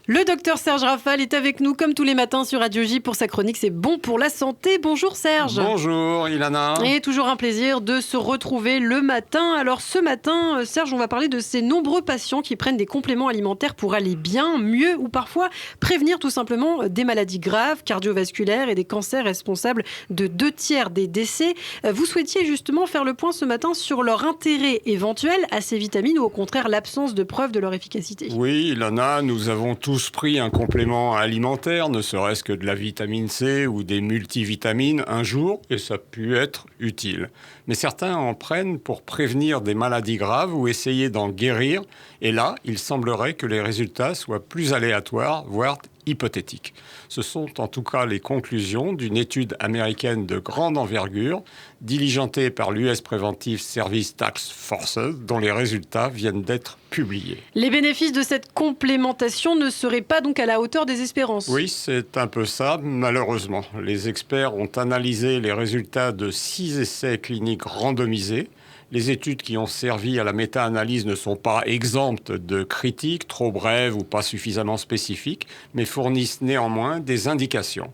Le docteur Serge Rafal est avec nous comme tous les matins sur Radio J pour sa chronique C'est bon pour la santé. Bonjour Serge. Bonjour Ilana. Et toujours un plaisir de se retrouver le matin. Alors ce matin, Serge, on va parler de ces nombreux patients qui prennent des compléments alimentaires pour aller bien, mieux ou parfois prévenir tout simplement des maladies graves, cardiovasculaires et des cancers responsables de 2/3 des décès. Vous souhaitiez justement faire le point ce matin sur leur intérêt éventuel à ces vitamines ou au contraire l'absence de preuve de leur efficacité. Oui Ilana, nous avons tous pris un complément alimentaire, ne serait-ce que de la vitamine C ou des multivitamines un jour, et ça a pu être utile. Mais certains en prennent pour prévenir des maladies graves ou essayer d'en guérir, et là, il semblerait que les résultats soient plus aléatoires, voire hypothétiques. Ce sont en tout cas les conclusions d'une étude américaine de grande envergure, diligentée par l'US Preventive Service Task Force, dont les résultats viennent d'être publiés. Les bénéfices de cette complémentation ne seraient pas donc à la hauteur des espérances. Oui, c'est un peu ça, malheureusement. Les experts ont analysé les résultats de 6 essais cliniques randomisés. Les études qui ont servi à la méta-analyse ne sont pas exemptes de critiques, trop brèves ou pas suffisamment spécifiques, mais fournissent néanmoins des indications.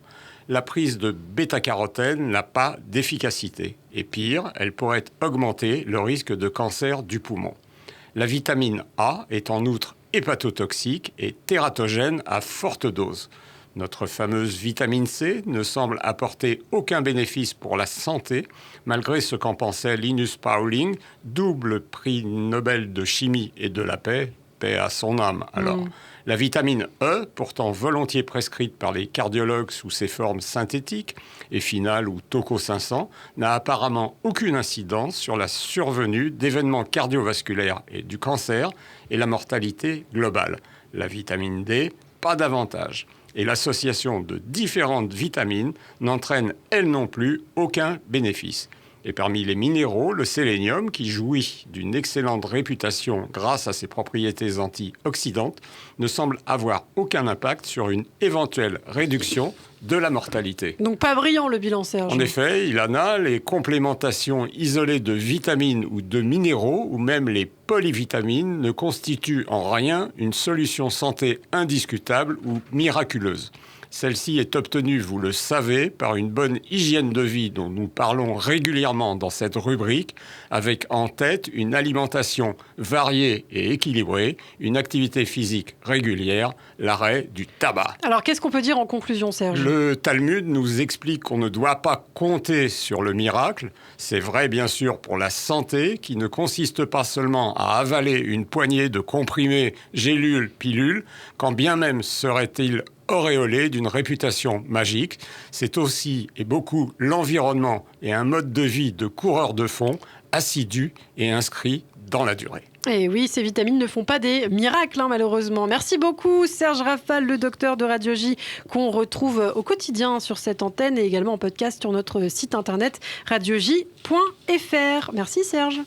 La prise de bêta-carotène n'a pas d'efficacité. Et pire, elle pourrait augmenter le risque de cancer du poumon. La vitamine A est en outre hépatotoxique et tératogène à forte dose. Notre fameuse vitamine C ne semble apporter aucun bénéfice pour la santé, malgré ce qu'en pensait Linus Pauling, double prix Nobel de chimie et de la paix à son âme. Alors, la vitamine E, pourtant volontiers prescrite par les cardiologues sous ses formes synthétiques, Effinal ou Toco 500, n'a apparemment aucune incidence sur la survenue d'événements cardiovasculaires et du cancer et la mortalité globale. La vitamine D, pas davantage. Et l'association de différentes vitamines n'entraîne, elle non plus, aucun bénéfice. Et parmi les minéraux, le sélénium, qui jouit d'une excellente réputation grâce à ses propriétés antioxydantes, ne semble avoir aucun impact sur une éventuelle réduction de la mortalité. Donc pas brillant le bilan, Serge. En effet, Ilana, les complémentations isolées de vitamines ou de minéraux, ou même les polyvitamines, ne constituent en rien une solution santé indiscutable ou miraculeuse. Celle-ci est obtenue, vous le savez, par une bonne hygiène de vie dont nous parlons régulièrement dans cette rubrique, avec en tête une alimentation variée et équilibrée, une activité physique régulière, l'arrêt du tabac. Alors qu'est-ce qu'on peut dire en conclusion, Serge ? Le Talmud nous explique qu'on ne doit pas compter sur le miracle. C'est vrai bien sûr pour la santé, qui ne consiste pas seulement à avaler une poignée de comprimés, gélules, pilules, quand bien même serait-il auréolé d'une réputation magique. C'est aussi et beaucoup l'environnement et un mode de vie de coureur de fond, assidu et inscrit dans la durée. Et oui, ces vitamines ne font pas des miracles, malheureusement. Merci beaucoup, Serge Rafal, le docteur de Radio J, qu'on retrouve au quotidien sur cette antenne et également en podcast sur notre site internet radioj.fr. Merci, Serge.